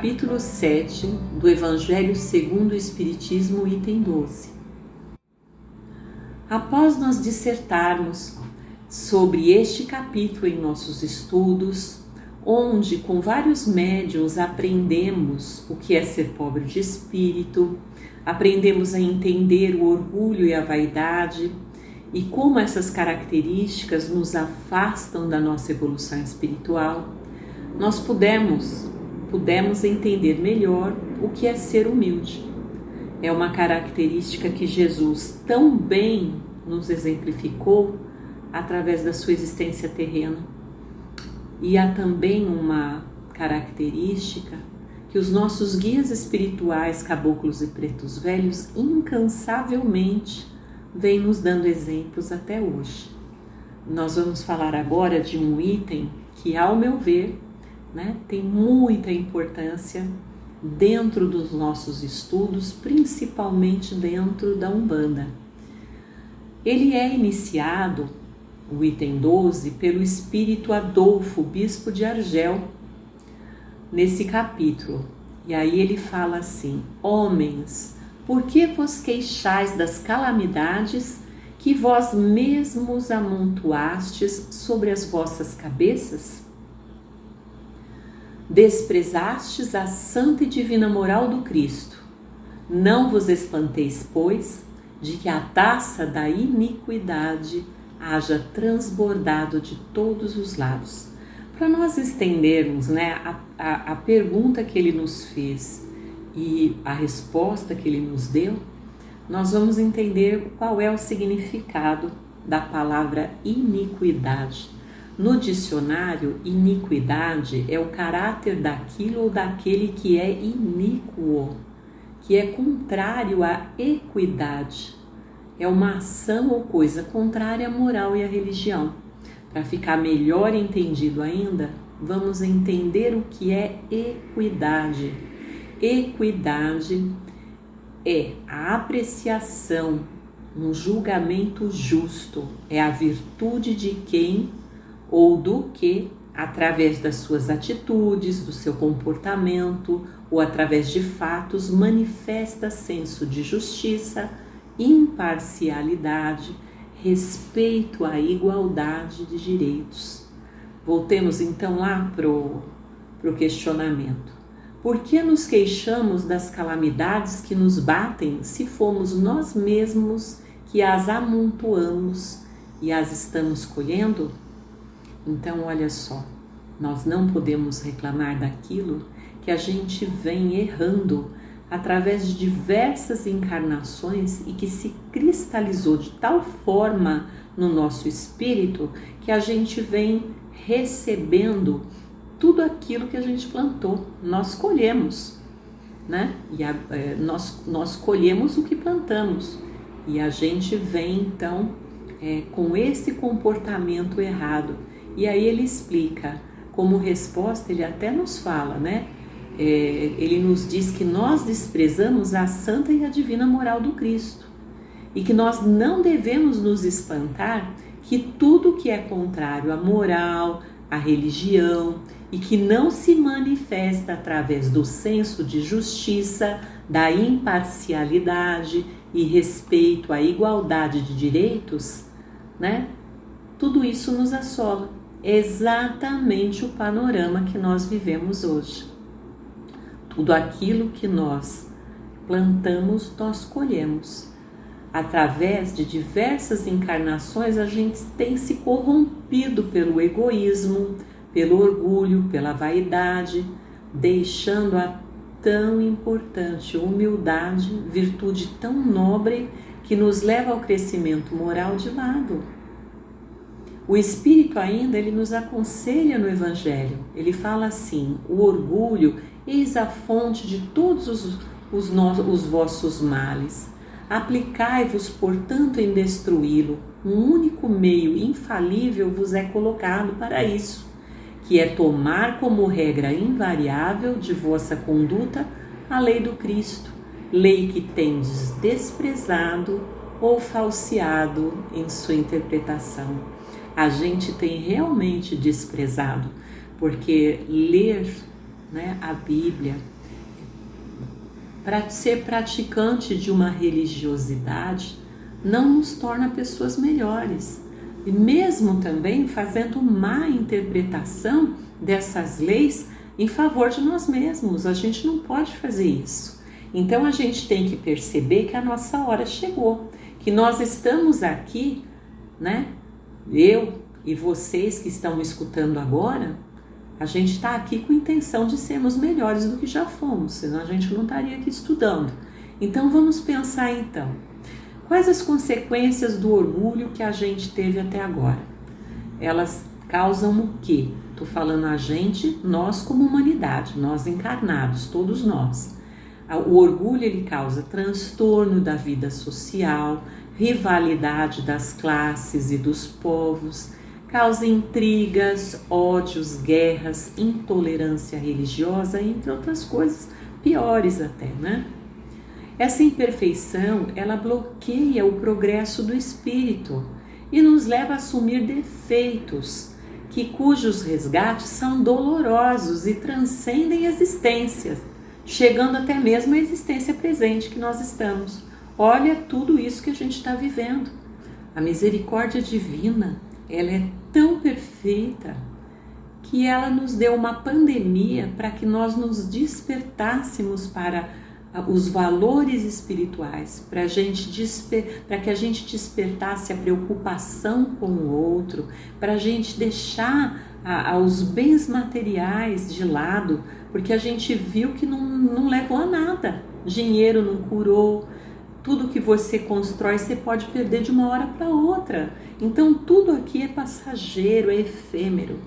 capítulo 7 do Evangelho segundo o Espiritismo, item 12. Após nós dissertarmos sobre este capítulo em nossos estudos, onde com vários médiuns aprendemos o que é ser pobre de espírito, aprendemos a entender o orgulho e a vaidade e como essas características nos afastam da nossa evolução espiritual, nós pudemos entender melhor o que é ser humilde. É uma característica que Jesus tão bem nos exemplificou através da sua existência terrena. E há também uma característica que os nossos guias espirituais, caboclos e pretos velhos, incansavelmente vêm nos dando exemplos até hoje. Nós vamos falar agora de um item que, ao meu ver, tem muita importância dentro dos nossos estudos, principalmente dentro da Umbanda. Ele é iniciado, o item 12, pelo espírito Adolfo, bispo de Argel, nesse capítulo. E aí ele fala assim: homens, por que vos queixais das calamidades que vós mesmos amontoastes sobre as vossas cabeças? Desprezastes a santa e divina moral do Cristo. Não vos espanteis, pois, de que a taça da iniquidade haja transbordado de todos os lados. Para nós estendermos a pergunta que ele nos fez e a resposta que ele nos deu, nós vamos entender qual é o significado da palavra iniquidade. No dicionário, iniquidade é o caráter daquilo ou daquele que é iníquo, que é contrário à equidade. É uma ação ou coisa contrária à moral e à religião. Para ficar melhor entendido ainda, vamos entender o que é equidade. Equidade é a apreciação, um julgamento justo, é a virtude de quem ou do que, através das suas atitudes, do seu comportamento ou através de fatos, manifesta senso de justiça, imparcialidade, respeito à igualdade de direitos. Voltemos então lá para o questionamento. Por que nos queixamos das calamidades que nos batem se fomos nós mesmos que as amontoamos e as estamos colhendo? Então, olha só, nós não podemos reclamar daquilo que a gente vem errando através de diversas encarnações e que se cristalizou de tal forma no nosso espírito que a gente vem recebendo tudo aquilo que a gente plantou. Nós colhemos, nós colhemos o que plantamos e a gente vem então com esse comportamento errado. E aí ele explica, como resposta ele até nos fala, ele nos diz que nós desprezamos a santa e a divina moral do Cristo e que nós não devemos nos espantar que tudo que é contrário à moral, à religião e que não se manifesta através do senso de justiça, da imparcialidade e respeito à igualdade de direitos, tudo isso nos assola. Exatamente o panorama que nós vivemos hoje. Tudo aquilo que nós plantamos, nós colhemos. Através de diversas encarnações, a gente tem se corrompido pelo egoísmo, pelo orgulho, pela vaidade, deixando a tão importante humildade, virtude tão nobre que nos leva ao crescimento moral de lado. O Espírito ainda, ele nos aconselha no Evangelho. Ele fala assim: o orgulho, eis a fonte de todos os vossos males. Aplicai-vos, portanto, em destruí-lo. Um único meio infalível vos é colocado para isso, que é tomar como regra invariável de vossa conduta a lei do Cristo, lei que tendes desprezado ou falseado em sua interpretação. A gente tem realmente desprezado, porque ler a Bíblia, para ser praticante de uma religiosidade não nos torna pessoas melhores. E mesmo também fazendo má interpretação dessas leis em favor de nós mesmos. A gente não pode fazer isso. Então a gente tem que perceber que a nossa hora chegou, que nós estamos aqui, né? Eu e vocês que estão me escutando agora, a gente está aqui com a intenção de sermos melhores do que já fomos, senão a gente não estaria aqui estudando. Então vamos pensar então, quais as consequências do orgulho que a gente teve até agora? Elas causam o quê? Estou falando a gente, nós como humanidade, nós encarnados, todos nós. O orgulho ele causa transtorno da vida social, rivalidade das classes e dos povos, causa intrigas, ódios, guerras, intolerância religiosa, entre outras coisas piores até, né? Essa imperfeição, ela bloqueia o progresso do espírito e nos leva a assumir defeitos, cujos resgates são dolorosos e transcendem existências, chegando até mesmo à existência presente que nós estamos. Olha tudo isso que a gente está vivendo. A misericórdia divina, ela é tão perfeita que ela nos deu uma pandemia para que nós nos despertássemos para os valores espirituais, para que a gente despertasse a preocupação com o outro, para a gente deixar os bens materiais de lado, porque a gente viu que não levou a nada. Dinheiro não curou, tudo que você constrói você pode perder de uma hora para outra. Então tudo aqui é passageiro, é efêmero.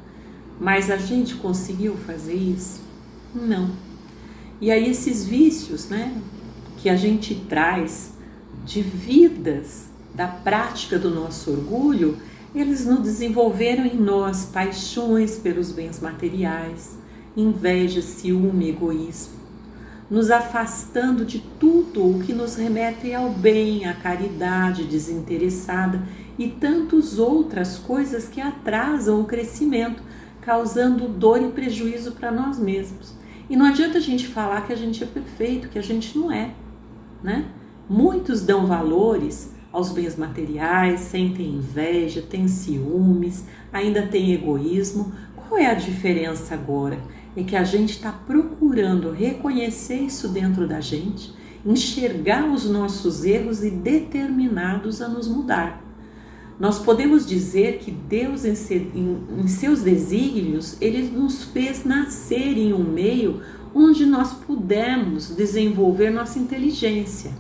Mas a gente conseguiu fazer isso? Não. E aí esses vícios, né, que a gente traz de vidas da prática do nosso orgulho, eles nos desenvolveram em nós paixões pelos bens materiais, inveja, ciúme, egoísmo, nos afastando de tudo o que nos remete ao bem, à caridade desinteressada e tantas outras coisas que atrasam o crescimento, causando dor e prejuízo para nós mesmos. E não adianta a gente falar que a gente é perfeito, que a gente não é, né? Muitos dão valores aos bens materiais, sentem inveja, têm ciúmes, ainda tem egoísmo. Qual é a diferença agora? É que a gente está procurando reconhecer isso dentro da gente, enxergar os nossos erros e determinados a nos mudar. Nós podemos dizer que Deus, em seus desígnios, Ele nos fez nascer em um meio onde nós pudemos desenvolver nossa inteligência,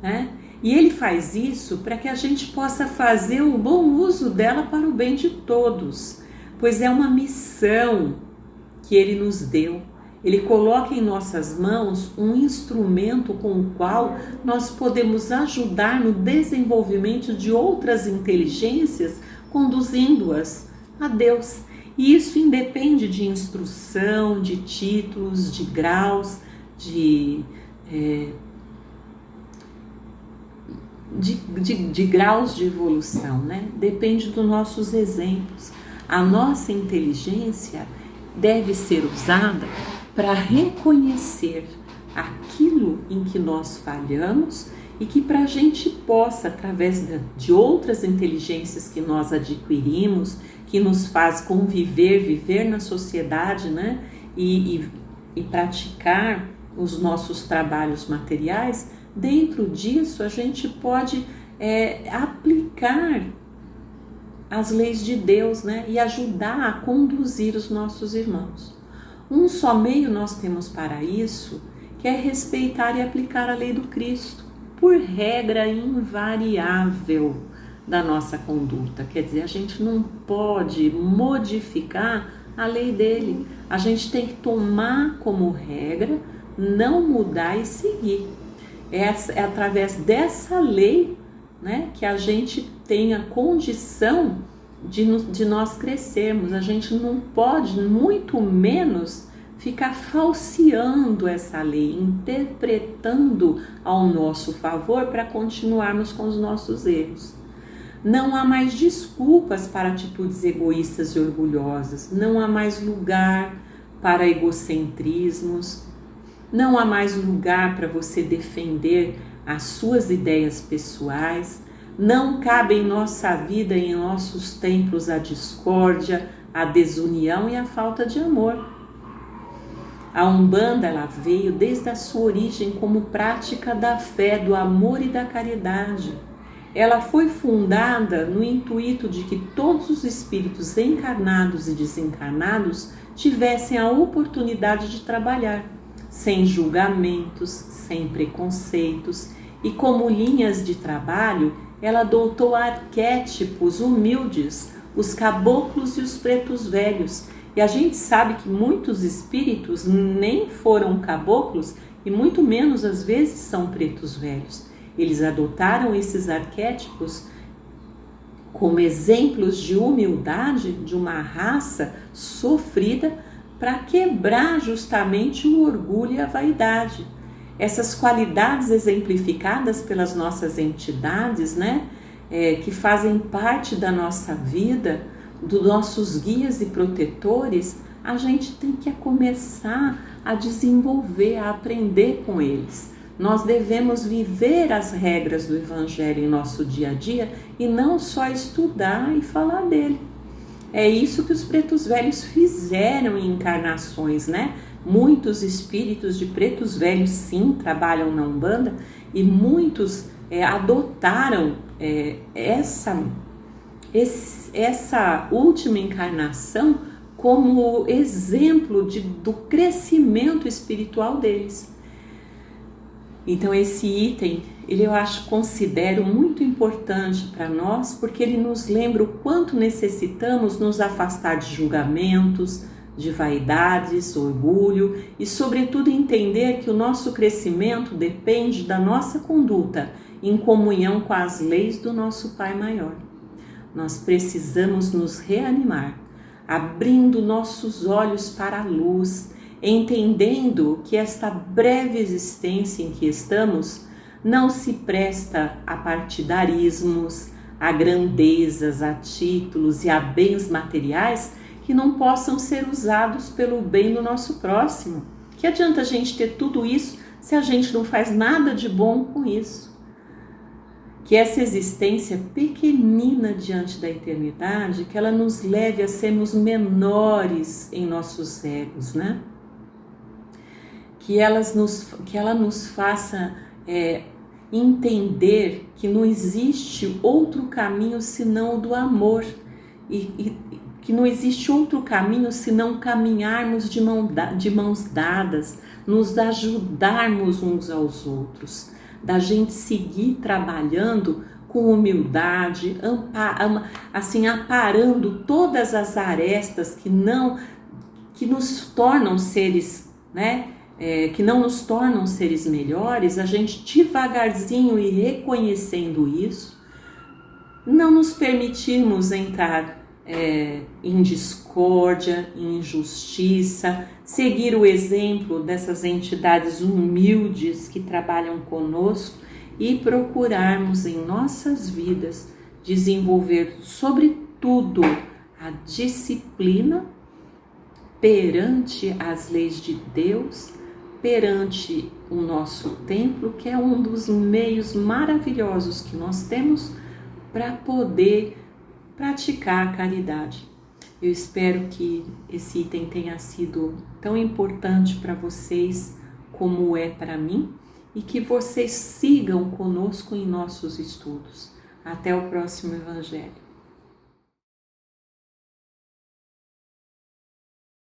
né? E Ele faz isso para que a gente possa fazer o bom uso dela para o bem de todos, pois é uma missão que Ele nos deu. Ele coloca em nossas mãos um instrumento com o qual nós podemos ajudar no desenvolvimento de outras inteligências, conduzindo-as a Deus. E isso independe de instrução, de títulos, de graus, de graus de evolução, né? Depende dos nossos exemplos. A nossa inteligência deve ser usada para reconhecer aquilo em que nós falhamos e que para a gente possa, através de outras inteligências que nós adquirimos, que nos faz viver na sociedade, né? E praticar os nossos trabalhos materiais, dentro disso a gente pode aplicar as leis de Deus, né? E ajudar a conduzir os nossos irmãos. Um só meio nós temos para isso, que é respeitar e aplicar a lei do Cristo, por regra invariável da nossa conduta. Quer dizer, a gente não pode modificar a lei dele. A gente tem que tomar como regra, não mudar e seguir. É através dessa lei, né, que a gente tem a condição de nós crescermos. A gente não pode, muito menos, ficar falseando essa lei, interpretando ao nosso favor para continuarmos com os nossos erros. Não há mais desculpas para atitudes egoístas e orgulhosas, não há mais lugar para egocentrismos, não há mais lugar para você defender as suas ideias pessoais, não cabe em nossa vida e em nossos templos a discórdia, a desunião e a falta de amor. A Umbanda, ela veio desde a sua origem como prática da fé, do amor e da caridade. Ela foi fundada no intuito de que todos os espíritos encarnados e desencarnados tivessem a oportunidade de trabalhar, sem julgamentos, sem preconceitos, e como linhas de trabalho, ela adotou arquétipos humildes, os caboclos e os pretos velhos. E a gente sabe que muitos espíritos nem foram caboclos e muito menos às vezes são pretos velhos. Eles adotaram esses arquétipos como exemplos de humildade de uma raça sofrida para quebrar justamente o orgulho e a vaidade. Essas qualidades exemplificadas pelas nossas entidades, né, que fazem parte da nossa vida, dos nossos guias e protetores, a gente tem que começar a desenvolver, a aprender com eles. Nós devemos viver as regras do Evangelho em nosso dia a dia e não só estudar e falar dele. É isso que os pretos velhos fizeram em encarnações, né? Muitos espíritos de pretos velhos, sim, trabalham na Umbanda e muitos adotaram essa última encarnação como exemplo do crescimento espiritual deles. Então esse item, considero muito importante para nós, porque ele nos lembra o quanto necessitamos nos afastar de julgamentos, de vaidades, orgulho e sobretudo entender que o nosso crescimento depende da nossa conduta em comunhão com as leis do nosso Pai Maior. Nós precisamos nos reanimar, abrindo nossos olhos para a luz, entendendo que esta breve existência em que estamos não se presta a partidarismos, a grandezas, a títulos e a bens materiais que não possam ser usados pelo bem do nosso próximo. Que adianta a gente ter tudo isso se a gente não faz nada de bom com isso? Que essa existência pequenina diante da eternidade, que ela nos leve a sermos menores em nossos egos, né? Que ela nos faça entender que não existe outro caminho senão o do amor e que não existe outro caminho senão caminharmos de mãos dadas, nos ajudarmos uns aos outros, da gente seguir trabalhando com humildade, aparando todas as arestas que nos tornam seres, né? Que não nos tornam seres melhores, a gente devagarzinho e reconhecendo isso, não nos permitirmos entrar em discórdia, em injustiça, seguir o exemplo dessas entidades humildes que trabalham conosco e procurarmos em nossas vidas desenvolver, sobretudo, a disciplina perante as leis de Deus, perante o nosso templo, que é um dos meios maravilhosos que nós temos para poder praticar a caridade. Eu espero que esse item tenha sido tão importante para vocês como é para mim e que vocês sigam conosco em nossos estudos. Até o próximo Evangelho.